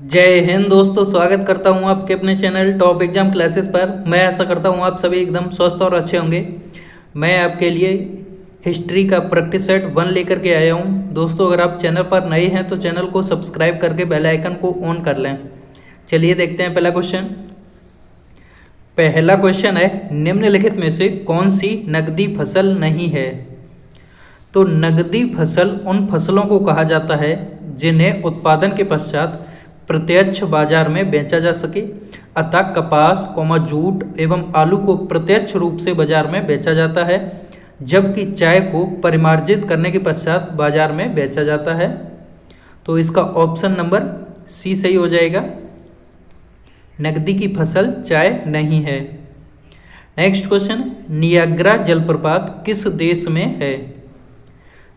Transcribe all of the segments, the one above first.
जय हिंद दोस्तों, स्वागत करता हूं आपके अपने चैनल टॉप एग्जाम क्लासेस पर। मैं आशा करता हूं आप सभी एकदम स्वस्थ और अच्छे होंगे। मैं आपके लिए हिस्ट्री का प्रैक्टिस सेट 1 लेकर के आया हूं। दोस्तों, अगर आप चैनल पर नए हैं तो चैनल को सब्सक्राइब करके बेल आइकन को ऑन कर लें। चलिए देखते हैं पहला क्वेश्चन है, निम्नलिखित में से कौन सी नकदी फसल नहीं है? तो नकदी फसल उन फसलों को कहा जाता है जिन्हें उत्पादन के पश्चात प्रत्यक्ष बाजार में बेचा जा सके। अतः कपास, जूट एवं आलू को प्रत्यक्ष रूप से बाजार में बेचा जाता है, जबकि चाय को परिमार्जित करने के पश्चात बाजार में बेचा जाता है। तो इसका ऑप्शन नंबर सी सही हो जाएगा। नकदी की फसल चाय नहीं है। नेक्स्ट क्वेश्चन, नियाग्रा जलप्रपात किस देश में है?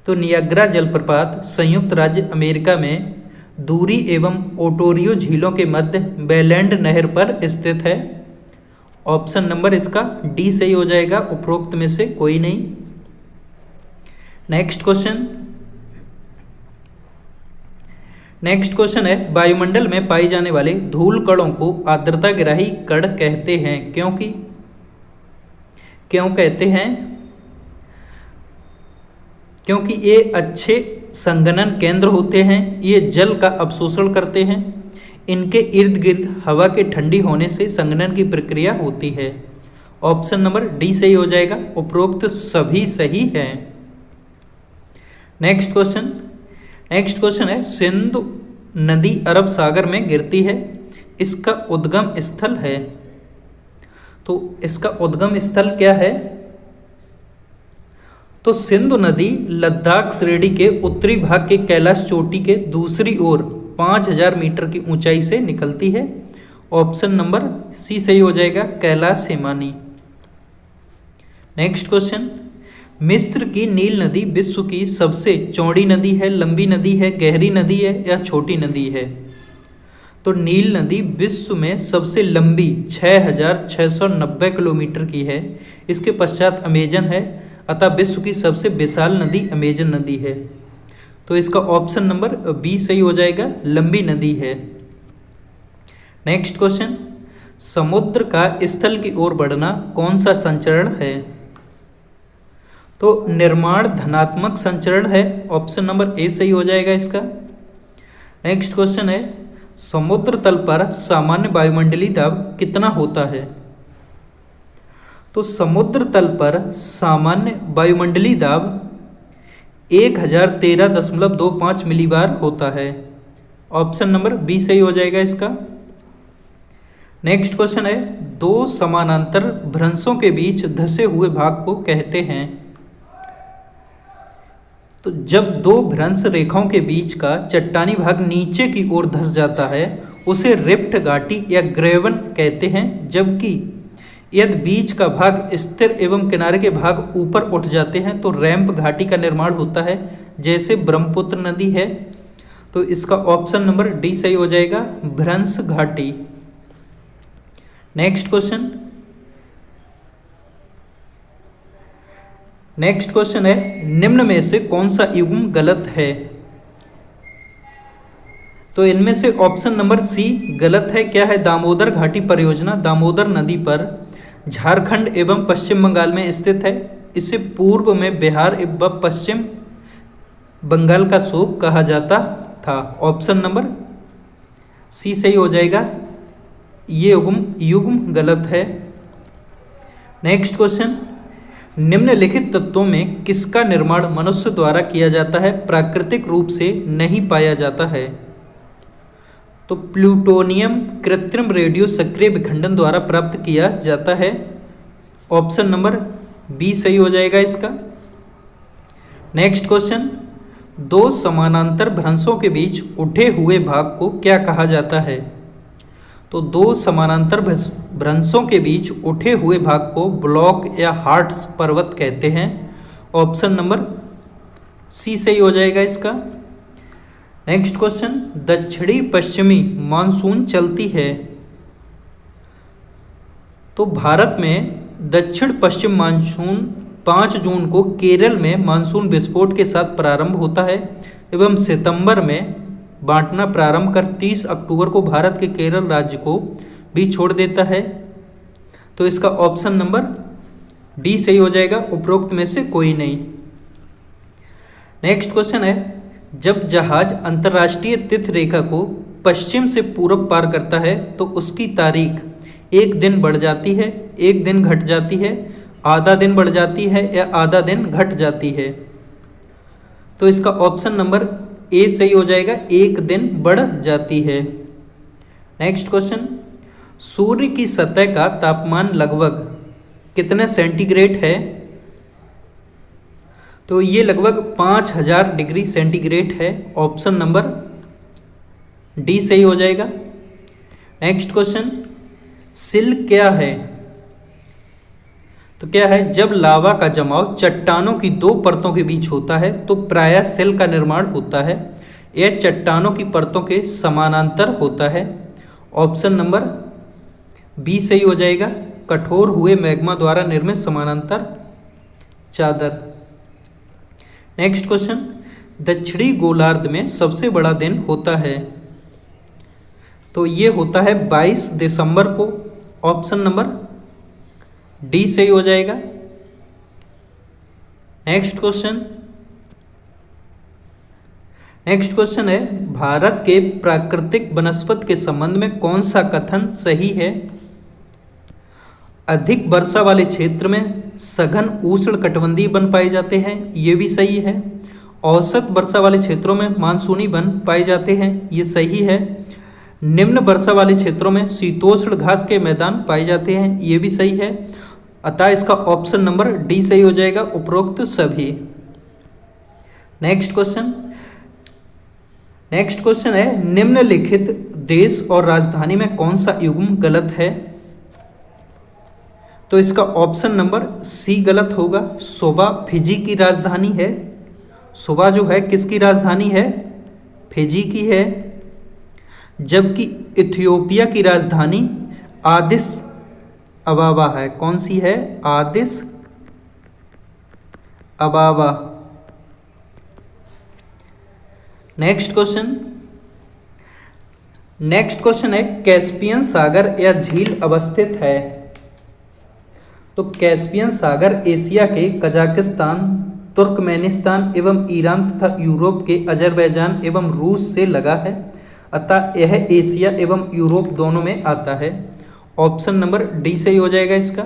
तो नियाग्रा जलप्रपात संयुक्त राज्य अमेरिका में दूरी एवं ओटोरियो झीलों के मध्य बेलेंड नहर पर स्थित है। ऑप्शन नंबर इसका डी सही हो जाएगा, उपरोक्त में से कोई नहीं। नेक्स्ट क्वेश्चन है, वायुमंडल में पाई जाने वाले धूल कणों को आर्द्रताग्राही कण कहते हैं, क्यों कहते हैं? क्योंकि ये अच्छे संघनन केंद्र होते हैं, ये जल का अवशोषण करते हैं, इनके इर्द गिर्द हवा के ठंडी होने से संघनन की प्रक्रिया होती है। ऑप्शन नंबर डी सही हो जाएगा, उपरोक्त सभी सही हैं। नेक्स्ट क्वेश्चन है, सिंधु नदी अरब सागर में गिरती है, इसका उद्गम स्थल है। तो इसका उद्गम स्थल क्या है? तो सिंधु नदी लद्दाख श्रेणी के उत्तरी भाग के कैलाश चोटी के दूसरी ओर 5000 मीटर की ऊंचाई से निकलती है। ऑप्शन नंबर सी सही हो जाएगा, कैलाश हिमानी। नेक्स्ट क्वेश्चन, मिस्र की नील नदी विश्व की सबसे चौड़ी नदी है, लंबी नदी है, गहरी नदी है या छोटी नदी है? तो नील नदी विश्व में सबसे लंबी 6690 किलोमीटर की है। इसके पश्चात अमेजन है, अतः विश्व की सबसे विशाल नदी अमेजन नदी है। तो इसका ऑप्शन नंबर बी सही हो जाएगा, लंबी नदी है। नेक्स्ट क्वेश्चन, समुद्र का स्थल की ओर बढ़ना कौन सा संचरण है? तो निर्माण धनात्मक संचरण है। ऑप्शन नंबर ए सही हो जाएगा इसका। नेक्स्ट क्वेश्चन है, समुद्र तल पर सामान्य वायुमंडलीय दाब कितना होता है? तो समुद्र तल पर सामान्य वायुमंडलीय दाब 1013.25 मिलीबार होता है। ऑप्शन नंबर बी सही हो जाएगा इसका। नेक्स्ट क्वेश्चन है, दो समानांतर भ्रंशों के बीच धंसे हुए भाग को कहते हैं। तो जब दो भ्रंश रेखाओं के बीच का चट्टानी भाग नीचे की ओर धंस जाता है उसे रिफ्ट घाटी या ग्रेवन कहते हैं, जबकि यदि बीच का भाग स्थिर एवं किनारे के भाग ऊपर उठ जाते हैं तो रैंप घाटी का निर्माण होता है, जैसे ब्रह्मपुत्र नदी है। तो इसका ऑप्शन नंबर डी सही हो जाएगा, भ्रंश घाटी। नेक्स्ट क्वेश्चन है, निम्न में से कौन सा युग्म गलत है? तो इनमें से ऑप्शन नंबर सी गलत है। क्या है? दामोदर घाटी परियोजना दामोदर नदी पर झारखंड एवं पश्चिम बंगाल में स्थित है। इसे पूर्व में बिहार एवं पश्चिम बंगाल का सूप कहा जाता था। ऑप्शन नंबर सी सही हो जाएगा, ये युग्म गलत है। नेक्स्ट क्वेश्चन, निम्नलिखित तत्वों में किसका निर्माण मनुष्य द्वारा किया जाता है, प्राकृतिक रूप से नहीं पाया जाता है? तो प्लूटोनियम कृत्रिम रेडियो सक्रिय विखंडन द्वारा प्राप्त किया जाता है। ऑप्शन नंबर बी सही हो जाएगा इसका। नेक्स्ट क्वेश्चन, दो समानांतर भ्रंशों के बीच उठे हुए भाग को क्या कहा जाता है? तो दो समानांतर भ्रंशों के बीच उठे हुए भाग को ब्लॉक या हार्ट्स पर्वत कहते हैं। ऑप्शन नंबर सी सही हो जाएगा इसका। नेक्स्ट क्वेश्चन, दक्षिणी पश्चिमी मानसून चलती है। तो भारत में दक्षिण पश्चिम मानसून 5 जून को केरल में मानसून विस्फोट के साथ प्रारंभ होता है एवं सितंबर में बांटना प्रारंभ कर 30 अक्टूबर को भारत के केरल राज्य को भी छोड़ देता है। तो इसका ऑप्शन नंबर डी सही हो जाएगा, उपरोक्त में से कोई नहीं। नेक्स्ट क्वेश्चन है, जब जहाज अंतर्राष्ट्रीय तिथि रेखा को पश्चिम से पूरब पार करता है तो उसकी तारीख एक दिन बढ़ जाती है, एक दिन घट जाती है, आधा दिन बढ़ जाती है या आधा दिन घट जाती है। तो इसका ऑप्शन नंबर ए सही हो जाएगा, एक दिन बढ़ जाती है। नेक्स्ट क्वेश्चन, सूर्य की सतह का तापमान लगभग कितने सेंटीग्रेड है? तो ये लगभग 5000 डिग्री सेंटीग्रेड है, ऑप्शन नंबर डी सही हो जाएगा। नेक्स्ट क्वेश्चन, सिल क्या है? तो क्या है, जब लावा का जमाव चट्टानों की दो परतों के बीच होता है तो प्रायः सिल का निर्माण होता है। यह चट्टानों की परतों के समानांतर होता है, ऑप्शन नंबर बी सही हो जाएगा, कठोर हुए मैग्मा द्वारा निर्मित समानांतर चादर। नेक्स्ट क्वेश्चन, दक्षिणी गोलार्ध में सबसे बड़ा दिन होता है? तो ये होता है 22 दिसंबर को, ऑप्शन नंबर डी सही हो जाएगा। नेक्स्ट क्वेश्चन है, भारत के प्राकृतिक वनस्पति के संबंध में कौन सा कथन सही है? अधिक वर्षा वाले क्षेत्र में सघन उष्णकटिबंधीय वन पाए जाते हैं, ये भी सही है। औसत वर्षा वाले क्षेत्रों में मानसूनी वन पाए जाते हैं, ये सही है। निम्न वर्षा वाले क्षेत्रों में शीतोष्ण घास के मैदान पाए जाते हैं, ये भी सही है। अतः इसका ऑप्शन नंबर डी सही हो जाएगा, उपरोक्त सभी। नेक्स्ट क्वेश्चन है, निम्नलिखित देश और राजधानी में कौन सा युग्म गलत है? तो इसका ऑप्शन नंबर सी गलत होगा। सोबा फिजी की राजधानी है। सोबा जो है किसकी राजधानी है? फिजी की है। जबकि इथियोपिया की राजधानी आदिस अबाबा है। कौन सी है? आदिस अबाबा। नेक्स्ट क्वेश्चन है, कैस्पियन सागर या झील अवस्थित है? तो कैस्पियन सागर एशिया के कजाकिस्तान, तुर्कमेनिस्तान एवं ईरान तथा यूरोप के अजरबैजान एवं रूस से लगा है। अतः यह एशिया एवं यूरोप दोनों में आता है, ऑप्शन नंबर डी सही हो जाएगा इसका।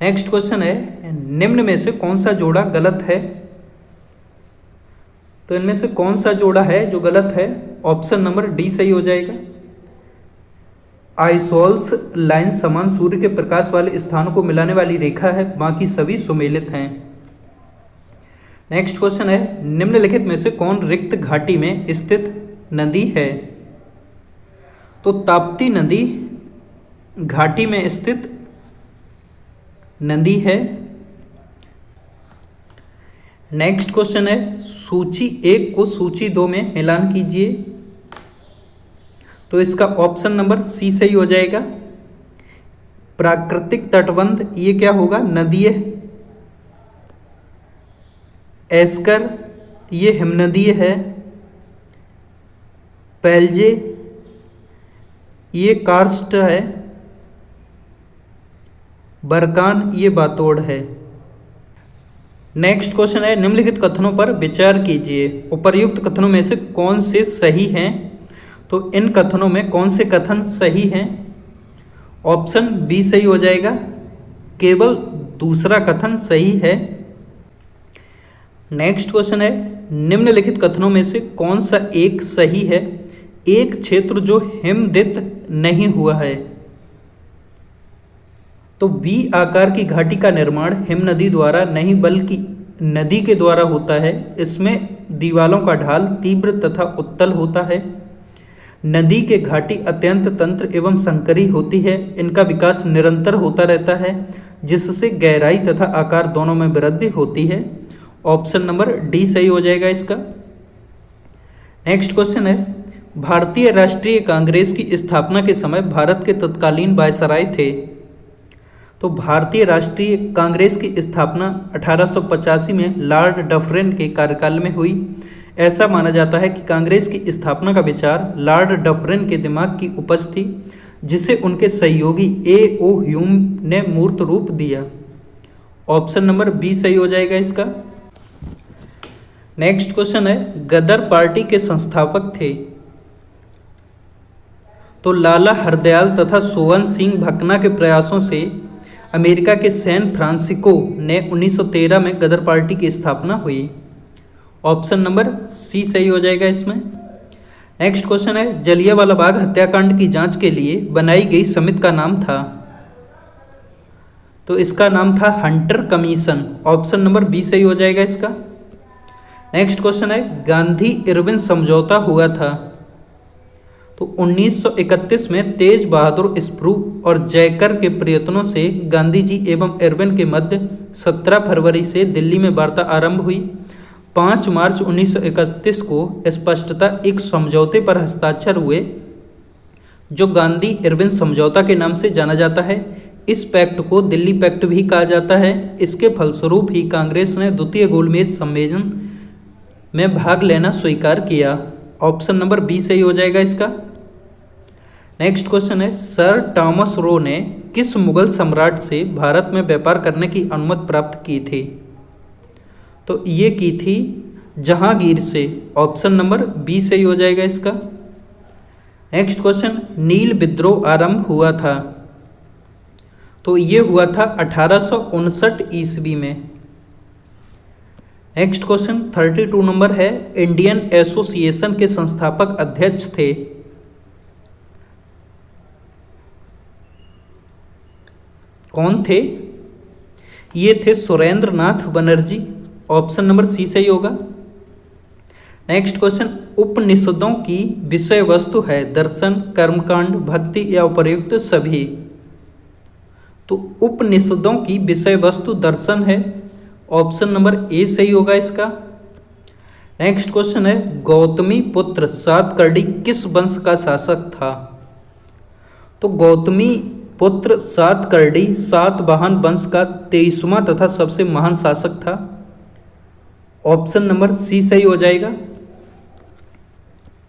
नेक्स्ट क्वेश्चन है, निम्न में से कौन सा जोड़ा गलत है? तो इनमें से कौन सा जोड़ा है जो गलत है? ऑप्शन नंबर डी सही हो जाएगा। आइसोल्स लाइन समान सूर्य के प्रकाश वाले स्थानों को मिलाने वाली रेखा है, बाकी सभी सुमेलित हैं। नेक्स्ट क्वेश्चन है, निम्नलिखित में से कौन रिक्त घाटी में स्थित नदी है? तो ताप्ती नदी घाटी में स्थित नदी है। नेक्स्ट क्वेश्चन है, सूची 1 को सूची 2 में मिलान कीजिए। तो इसका ऑप्शन नंबर सी सही हो जाएगा। प्राकृतिक तटबंध ये क्या होगा? नदीय। एस्कर ये हिमनदीय है। पेल्जे ये कार्स्ट है। बरकान ये बातोड़ है। नेक्स्ट क्वेश्चन है, निम्नलिखित कथनों पर विचार कीजिए। उपर्युक्त कथनों में से कौन से सही हैं? तो इन कथनों में कौन से कथन सही हैं? ऑप्शन बी सही हो जाएगा, केवल दूसरा कथन सही है। नेक्स्ट क्वेश्चन है, निम्नलिखित कथनों में से कौन सा एक सही है? एक क्षेत्र जो हिमदित नहीं हुआ है। तो बी आकार की घाटी का निर्माण हिमनदी द्वारा नहीं बल्कि नदी के द्वारा होता है। इसमें दीवालों का ढाल तीव्र तथा उत्तल होता है। नदी के घाटी अत्यंत तंत्र एवं संकरी होती है। इनका विकास निरंतर होता रहता है, जिससे गहराई तथा आकार दोनों में वृद्धि होती है। ऑप्शन नंबर डी सही हो जाएगा इसका। नेक्स्ट क्वेश्चन है, भारतीय राष्ट्रीय कांग्रेस की स्थापना के समय भारत के तत्कालीन वायसराय थे। तो भारतीय राष्ट्रीय कांग्रेस की स्थापना 1885 में लॉर्ड डफरिन के कार्यकाल में हुई। ऐसा माना जाता है कि कांग्रेस की स्थापना का विचार लॉर्ड डफरिन के दिमाग की उपज थी, जिसे उनके सहयोगी A.O. ह्यूम ने मूर्त रूप दिया। ऑप्शन नंबर बी सही हो जाएगा इसका। नेक्स्ट क्वेश्चन है, गदर पार्टी के संस्थापक थे। तो लाला हरदयाल तथा सोवन सिंह भकना के प्रयासों से अमेरिका के सैन फ्रांसिस्को ने 1913 में गदर पार्टी की स्थापना हुई। ऑप्शन नंबर सी सही हो जाएगा इसमें। नेक्स्ट क्वेश्चन है, जलियांवाला बाग हत्याकांड की जांच के लिए बनाई गई समिति का नाम था। तो इसका नाम था Hunter Commission. Option number B सही हो जाएगा इसका। नेक्स्ट क्वेश्चन है, गांधी इरविन समझौता हुआ था। तो 1931 में तेज बहादुर स्प्रू और जयकर के प्रयत्नों से गांधी जी एवं इरविन के मध्य 17 फरवरी से दिल्ली में वार्ता आरंभ हुई। 5 मार्च 1931 को स्पष्टता एक समझौते पर हस्ताक्षर हुए, जो गांधी इरविन समझौता के नाम से जाना जाता है। इस पैक्ट को दिल्ली पैक्ट भी कहा जाता है। इसके फलस्वरूप ही कांग्रेस ने द्वितीय गोलमेज सम्मेलन में भाग लेना स्वीकार किया। ऑप्शन नंबर बी सही हो जाएगा इसका। नेक्स्ट क्वेश्चन है, सर थॉमस रो ने किस मुगल सम्राट से भारत में व्यापार करने की अनुमति प्राप्त की थी। तो ये की थी जहांगीर से। ऑप्शन नंबर बी सही हो जाएगा इसका। नेक्स्ट क्वेश्चन, नील विद्रोह आरंभ हुआ था। तो ये हुआ था 1859 ईस्वी में। नेक्स्ट क्वेश्चन 32 नंबर है, इंडियन एसोसिएशन के संस्थापक अध्यक्ष थे। कौन थे? ये थे सुरेंद्र नाथ बनर्जी। ऑप्शन नंबर सी सही होगा। नेक्स्ट क्वेश्चन, उपनिषदों की विषय वस्तु है दर्शन, कर्मकांड, भक्ति या उपर्युक्त सभी। तो उपनिषदों की विषय वस्तु दर्शन है। ऑप्शन नंबर ए सही होगा इसका। नेक्स्ट क्वेश्चन है, गौतमी पुत्र सातकर्णी किस वंश का शासक था। तो गौतमी पुत्र सातकर्णी सातवाहन वंश का 23वां तथा सबसे महान शासक था। ऑप्शन नंबर सी सही हो जाएगा।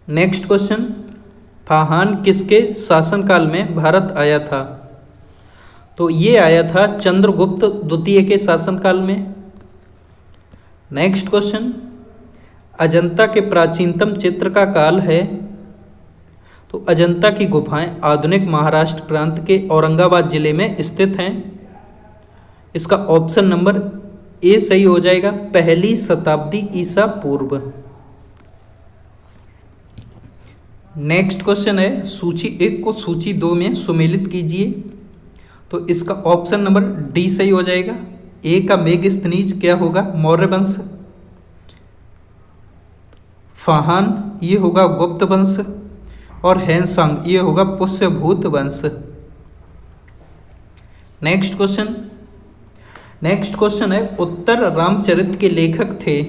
नेक्स्ट क्वेश्चन, फाहान किसके शासनकाल में भारत आया था। तो ये आया था चंद्रगुप्त द्वितीय के शासनकाल में। नेक्स्ट क्वेश्चन, अजंता के प्राचीनतम चित्र का काल है। तो अजंता की गुफाएं आधुनिक महाराष्ट्र प्रांत के औरंगाबाद जिले में स्थित हैं। इसका ऑप्शन नंबर ए सही हो जाएगा, 1ली शताब्दी ईसा पूर्व। नेक्स्ट क्वेश्चन है, सूची 1 को सूची 2 में सुमेलित कीजिए। तो इसका ऑप्शन नंबर डी सही हो जाएगा। ए का मेगस्थनीज क्या होगा, मौर्य वंश। फाहान ये होगा गुप्त वंश, और हैनसांग ये होगा पुष्यभूत वंश। नेक्स्ट क्वेश्चन है, उत्तर रामचरित के लेखक थे।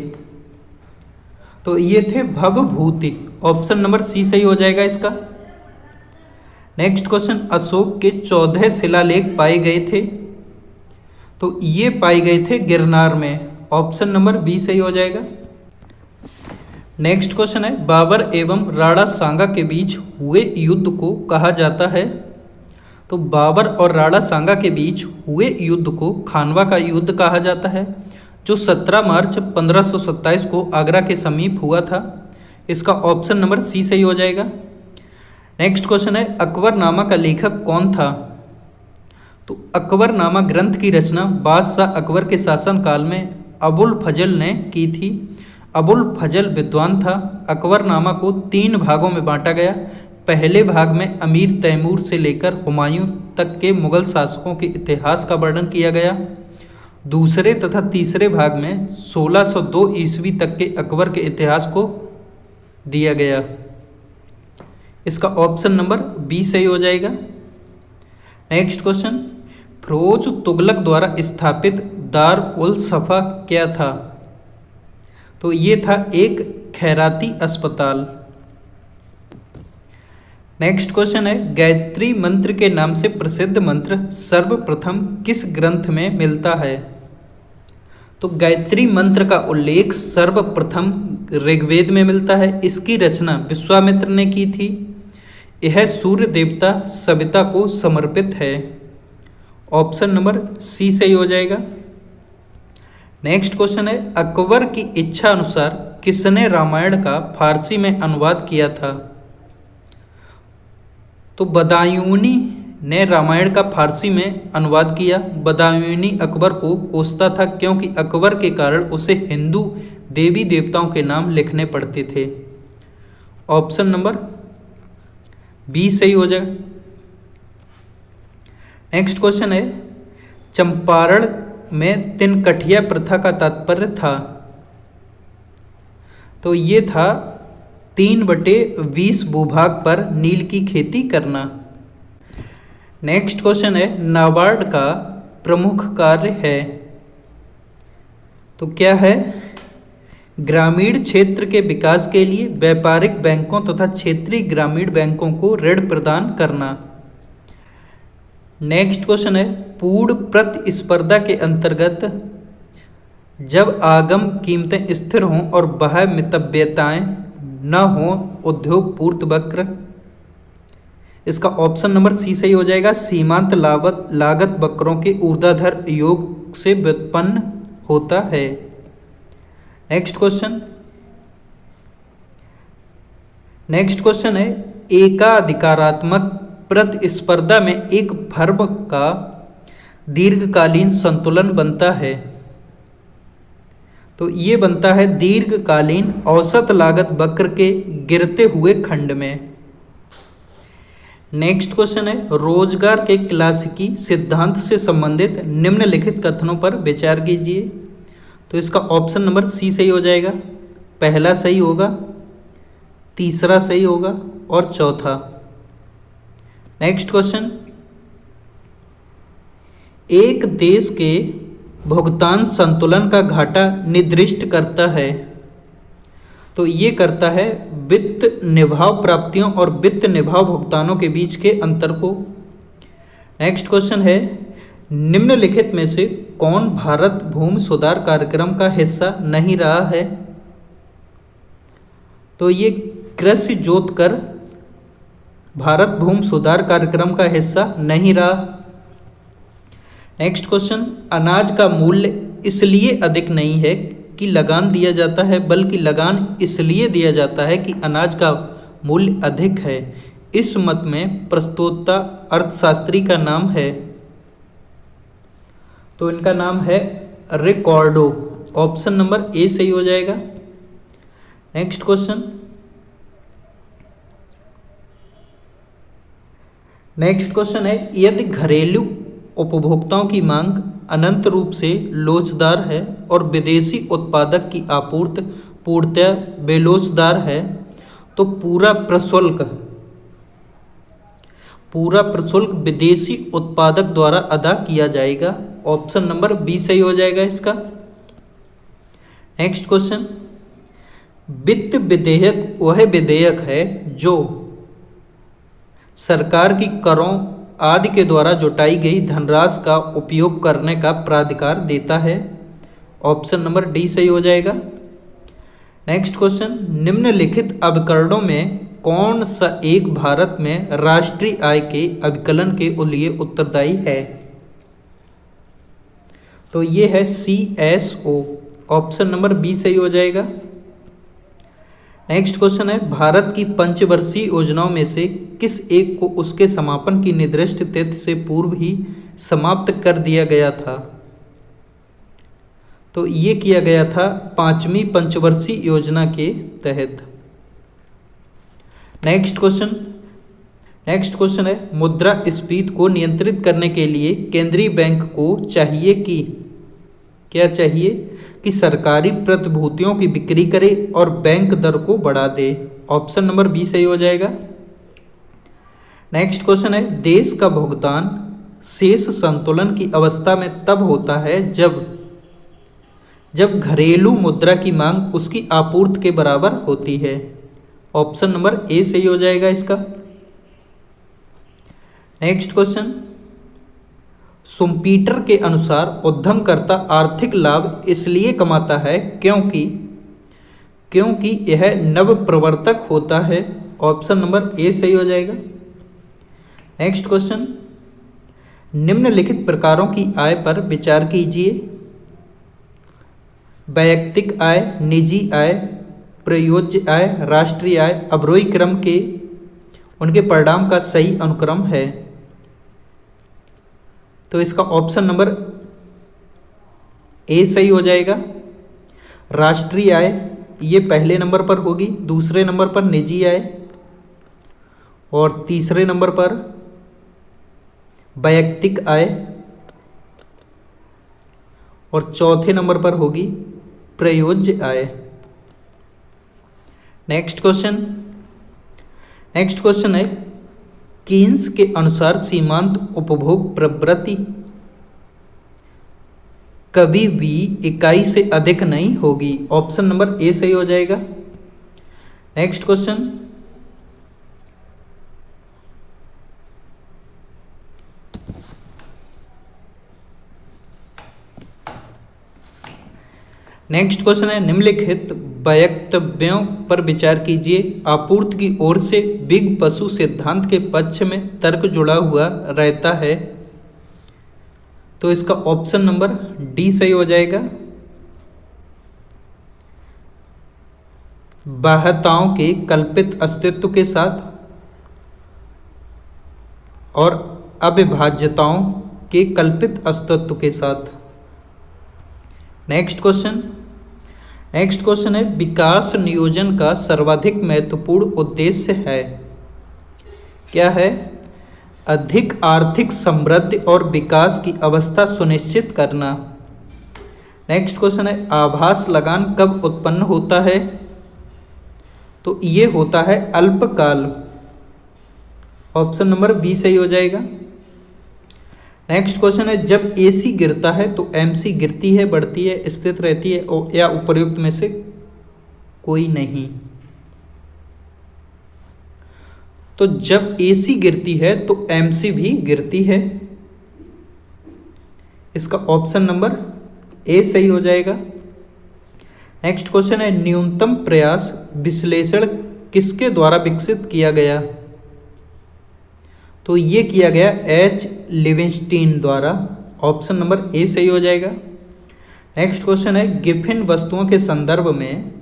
तो ये थे भवभूति। ऑप्शन नंबर सी सही हो जाएगा इसका। नेक्स्ट क्वेश्चन, अशोक के 14 शिलालेख पाए गए थे। तो ये पाए गए थे गिरनार में। ऑप्शन नंबर बी सही हो जाएगा। नेक्स्ट क्वेश्चन है, बाबर एवं राणा सांगा के बीच हुए युद्ध को कहा जाता है। तो बाबर और राणा सांगा के बीच हुए युद्ध को खानवा का युद्ध कहा जाता है, जो 17 मार्च 1527 को आगरा के समीप हुआ था। इसका ऑप्शन नंबर सी सही हो जाएगा। नेक्स्ट क्वेश्चन है, अकबरनामा का लेखक कौन था। तो अकबरनामा ग्रंथ की रचना बादशाह अकबर के शासनकाल में अबुल फजल ने की थी। अबुल फजल विद्वान था। अकबरनामा को 3 भागों में बांटा गया। पहले भाग में अमीर तैमूर से लेकर हुमायूं तक के मुगल शासकों के इतिहास का वर्णन किया गया। दूसरे तथा तीसरे भाग में 1602 ईस्वी तक के अकबर के इतिहास को दिया गया। इसका ऑप्शन नंबर बी सही हो जाएगा। नेक्स्ट क्वेश्चन, फिरोज तुगलक द्वारा स्थापित दार उल सफा क्या था। तो ये था एक खैराती अस्पताल। नेक्स्ट क्वेश्चन है, गायत्री मंत्र के नाम से प्रसिद्ध मंत्र सर्वप्रथम किस ग्रंथ में मिलता है। तो गायत्री मंत्र का उल्लेख सर्वप्रथम ऋग्वेद में मिलता है। इसकी रचना विश्वामित्र ने की थी। यह सूर्य देवता सविता को समर्पित है। ऑप्शन नंबर सी सही हो जाएगा। नेक्स्ट क्वेश्चन है, अकबर की इच्छा अनुसार किसने रामायण का फारसी में अनुवाद किया था? तो बदायूनी ने रामायण का फारसी में अनुवाद किया। बदायूनी अकबर को कोसता था क्योंकि अकबर के कारण उसे हिंदू देवी देवताओं के नाम लिखने पड़ते थे। ऑप्शन नंबर बी सही हो जाएगा। नेक्स्ट क्वेश्चन है, चंपारण में तिनकठिया प्रथा का तात्पर्य था? तो ये था 3/20 भूभाग पर नील की खेती करना। नेक्स्ट क्वेश्चन है, नाबार्ड का प्रमुख कार्य है? तो क्या है? ग्रामीण क्षेत्र के विकास के लिए व्यापारिक बैंकों तथा क्षेत्रीय ग्रामीण बैंकों को ऋण प्रदान करना। नेक्स्ट क्वेश्चन है, पूर्ण प्रतिस्पर्धा के अंतर्गत जब आगम कीमतें स्थिर हों और बाह्य मितव्यताएं न हों, उद्योग पूर्त वक्र। इसका ऑप्शन नंबर सी सही हो जाएगा। सीमांत लागत वक्रों के ऊर्ध्वाधर योग से व्युत्पन्न होता है। नेक्स्ट क्वेश्चन है, एकाधिकारात्मक प्रतिस्पर्धा में एक फर्म का दीर्घकालीन संतुलन बनता है? तो ये बनता है दीर्घकालीन औसत लागत वक्र के गिरते हुए खंड में। नेक्स्ट क्वेश्चन है, रोजगार के क्लासिकी सिद्धांत से संबंधित निम्नलिखित कथनों पर विचार कीजिए। तो इसका ऑप्शन नंबर सी सही हो जाएगा। पहला सही होगा, तीसरा सही होगा और चौथा। नेक्स्ट क्वेश्चन, एक देश के भुगतान संतुलन का घाटा निर्दिष्ट करता है? तो ये करता है वित्त निभाव प्राप्तियों और वित्त निभाव भुगतानों के बीच के अंतर को। नेक्स्ट क्वेश्चन है, निम्नलिखित में से कौन भारत भूमि सुधार कार्यक्रम का हिस्सा नहीं रहा है? तो ये कृषि जोत कर भारत भूमि सुधार कार्यक्रम का हिस्सा नहीं रहा। नेक्स्ट क्वेश्चन, अनाज का मूल्य इसलिए अधिक नहीं है कि लगान दिया जाता है, बल्कि लगान इसलिए दिया जाता है कि अनाज का मूल्य अधिक है। इस मत में प्रस्तोता अर्थशास्त्री का नाम है? तो इनका नाम है रिकॉर्डो। ऑप्शन नंबर ए सही हो जाएगा। नेक्स्ट क्वेश्चन है, यदि घरेलू उपभोक्ताओं की मांग अनंत रूप से लोचदार है और विदेशी उत्पादक की आपूर्ति पूर्णतः बेलोचदार है, तो पूरा प्रशुल्क विदेशी उत्पादक द्वारा अदा किया जाएगा। ऑप्शन नंबर बी सही हो जाएगा इसका। नेक्स्ट क्वेश्चन, वित्त विधेयक वह विधेयक है जो सरकार की करों आदि के द्वारा जुटाई गई धनराशि का उपयोग करने का प्राधिकार देता है। ऑप्शन नंबर डी सही हो जाएगा। नेक्स्ट क्वेश्चन, निम्नलिखित अभिकरणों में कौन सा एक भारत में राष्ट्रीय आय के अभिकलन के लिए उत्तरदायी है? तो ये है CSO। ऑप्शन नंबर बी सही हो जाएगा। नेक्स्ट क्वेश्चन है, भारत की पंचवर्षीय योजनाओं में से किस एक को उसके समापन की निर्दिष्ट तिथि से पूर्व ही समाप्त कर दिया गया था? तो ये किया गया था 5वीं पंचवर्षीय योजना के तहत। नेक्स्ट क्वेश्चन है, मुद्रास्फीति को नियंत्रित करने के लिए केंद्रीय बैंक को चाहिए कि क्या चाहिए कि सरकारी प्रतिभूतियों की बिक्री करे और बैंक दर को बढ़ा दे। ऑप्शन नंबर बी सही हो जाएगा। नेक्स्ट क्वेश्चन है, देश का भुगतान शेष संतुलन की अवस्था में तब होता है जब घरेलू मुद्रा की मांग उसकी आपूर्ति के बराबर होती है। ऑप्शन नंबर ए सही हो जाएगा इसका। नेक्स्ट क्वेश्चन, शुम्पीटर के अनुसार उद्यमकर्ता आर्थिक लाभ इसलिए कमाता है क्योंकि क्योंकि यह नवप्रवर्तक होता है। ऑप्शन नंबर ए सही हो जाएगा। नेक्स्ट क्वेश्चन, निम्नलिखित प्रकारों की आय पर विचार कीजिए। वैयक्तिक आय, निजी आय, प्रयोज्य आय, राष्ट्रीय आय अवरोही क्रम के उनके परिणाम का सही अनुक्रम है। तो इसका ऑप्शन नंबर ए सही हो जाएगा। राष्ट्रीय आय ये पहले नंबर पर होगी, दूसरे नंबर पर निजी आय और तीसरे नंबर पर वैयक्तिक आय और चौथे नंबर पर होगी प्रयोज्य आय। नेक्स्ट क्वेश्चन है, कीन्स के अनुसार सीमांत उपभोग प्रवृत्ति कभी भी इकाई से अधिक नहीं होगी। ऑप्शन नंबर ए सही हो जाएगा। नेक्स्ट क्वेश्चन, है निम्नलिखित वक्तव्यों पर विचार कीजिए। आपूर्ति की ओर से बिग पशु सिद्धांत के पक्ष में तर्क जुड़ा हुआ रहता है। तो इसका ऑप्शन नंबर डी सही हो जाएगा। बाह्यताओं के कल्पित अस्तित्व के साथ और अविभाज्यताओं के कल्पित अस्तित्व के साथ। नेक्स्ट क्वेश्चन है, विकास नियोजन का सर्वाधिक महत्वपूर्ण उद्देश्य है। क्या है? अधिक आर्थिक समृद्धि और विकास की अवस्था सुनिश्चित करना। नेक्स्ट क्वेश्चन है, आभास लगान कब उत्पन्न होता है? तो ये होता है अल्पकाल। ऑप्शन नंबर बी सही हो जाएगा। नेक्स्ट क्वेश्चन है, जब एसी गिरता है तो एमसी गिरती है, बढ़ती है, स्थिर रहती है या उपर्युक्त में से कोई नहीं। तो जब एसी गिरती है तो एमसी भी गिरती है। इसका ऑप्शन नंबर ए सही हो जाएगा। नेक्स्ट क्वेश्चन है, न्यूनतम प्रयास विश्लेषण किसके द्वारा विकसित किया गया? तो ये किया गया एच लिविंगस्टीन द्वारा। ऑप्शन नंबर ए सही हो जाएगा। नेक्स्ट क्वेश्चन है, गिफिन वस्तुओं के संदर्भ में,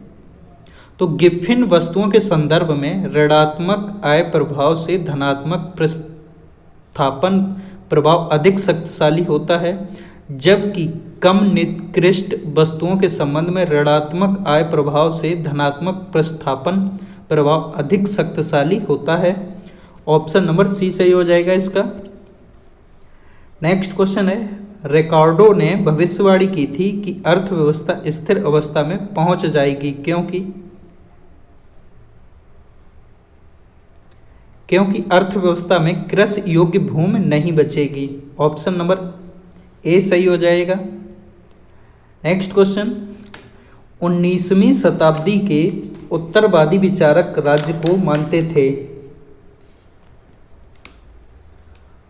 तो गिफिन वस्तुओं के संदर्भ में ऋणात्मक आय प्रभाव से धनात्मक प्रतिस्थापन प्रभाव अधिक शक्तिशाली होता है, जबकि कम निकृष्ट वस्तुओं के संबंध में ऋणात्मक आय प्रभाव से धनात्मक प्रतिस्थापन प्रभाव अधिक शक्तिशाली होता है। ऑप्शन नंबर सी सही हो जाएगा इसका। नेक्स्ट क्वेश्चन है, रिकार्डो ने भविष्यवाणी की थी कि अर्थव्यवस्था स्थिर अवस्था में पहुंच जाएगी क्योंकि अर्थव्यवस्था में कृषि योग्य भूमि नहीं बचेगी। ऑप्शन नंबर ए सही हो जाएगा। नेक्स्ट क्वेश्चन, 19वीं शताब्दी के उत्तरवादी विचारक राज्य को मानते थे।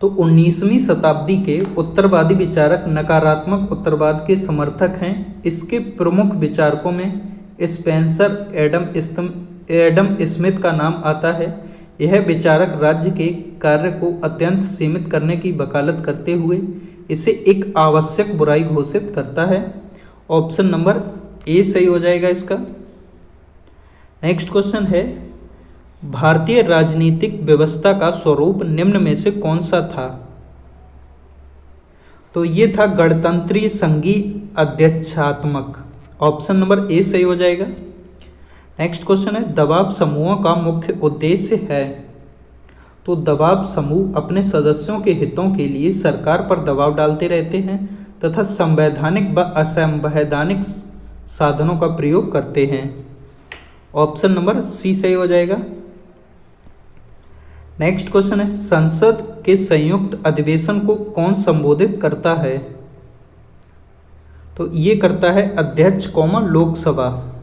तो 19वीं शताब्दी के उत्तरवादी विचारक नकारात्मक उत्तरवाद के समर्थक हैं। इसके प्रमुख विचारकों में स्पेंसर, एडम स्मिथ का नाम आता है। यह विचारक राज्य के कार्य को अत्यंत सीमित करने की वकालत करते हुए इसे एक आवश्यक बुराई घोषित करता है। ऑप्शन नंबर ए सही हो जाएगा इसका। नेक्स्ट क्वेश्चन है, भारतीय राजनीतिक व्यवस्था का स्वरूप निम्न में से कौन सा था? तो ये था गणतंत्रीय संघीय अध्यक्षात्मक। ऑप्शन नंबर ए सही हो जाएगा। नेक्स्ट क्वेश्चन है, दबाव समूहों का मुख्य उद्देश्य है। तो दबाव समूह अपने सदस्यों के हितों के लिए सरकार पर दबाव डालते रहते हैं तथा संवैधानिक व असंवैधानिक साधनों का प्रयोग करते हैं। ऑप्शन नंबर सी सही हो जाएगा। नेक्स्ट क्वेश्चन है, संसद के संयुक्त अधिवेशन को कौन संबोधित करता है? तो ये करता है अध्यक्ष लोकसभा।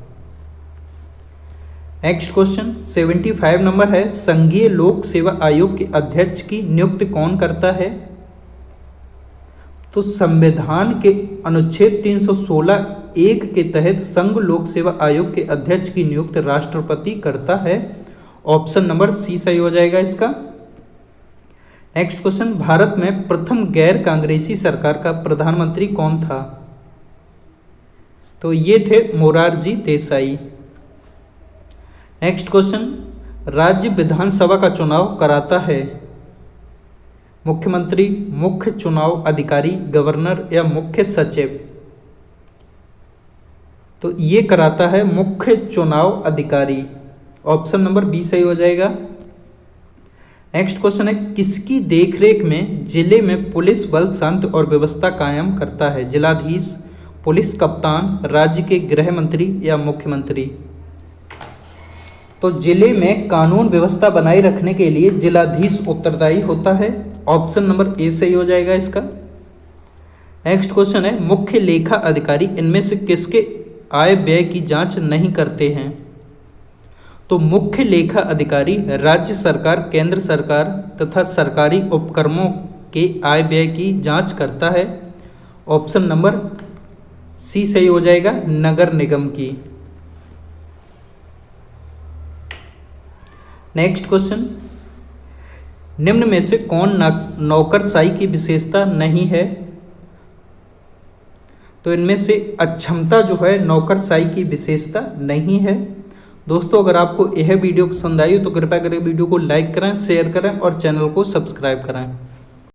नेक्स्ट क्वेश्चन 75 नंबर है, संघीय लोक सेवा आयोग के अध्यक्ष की नियुक्ति कौन करता है? तो संविधान के अनुच्छेद 316 एक के तहत संघ लोक सेवा आयोग के अध्यक्ष की नियुक्ति राष्ट्रपति करता है। ऑप्शन नंबर सी सही हो जाएगा इसका। नेक्स्ट क्वेश्चन, भारत में प्रथम गैर कांग्रेसी सरकार का प्रधानमंत्री कौन था? तो ये थे मोरारजी देसाई। नेक्स्ट क्वेश्चन, राज्य विधानसभा का चुनाव कराता है मुख्यमंत्री, मुख्य चुनाव अधिकारी, गवर्नर या मुख्य सचिव? तो ये कराता है मुख्य चुनाव अधिकारी। ऑप्शन नंबर बी सही हो जाएगा। नेक्स्ट क्वेश्चन है, किसकी देखरेख में जिले में पुलिस बल शांति और व्यवस्था कायम करता है? जिलाधीश, पुलिस कप्तान, राज्य के गृह मंत्री या मुख्यमंत्री? तो जिले में कानून व्यवस्था बनाए रखने के लिए जिलाधीश उत्तरदायी होता है। ऑप्शन नंबर ए सही हो जाएगा इसका। नेक्स्ट क्वेश्चन है, मुख्य लेखा अधिकारी इनमें से किसके आय व्यय की जांच नहीं करते हैं? तो मुख्य लेखा अधिकारी राज्य सरकार, केंद्र सरकार तथा सरकारी उपक्रमों के आय व्यय की जांच करता है। ऑप्शन नंबर सी सही हो जाएगा, नगर निगम की। नेक्स्ट क्वेश्चन, निम्न में से कौन नौकरशाही की विशेषता नहीं है? तो इनमें से अक्षमता जो है नौकरशाही की विशेषता नहीं है। दोस्तों, अगर आपको यह वीडियो पसंद आई तो कृपया करके वीडियो को लाइक करें, शेयर करें और चैनल को सब्सक्राइब करें।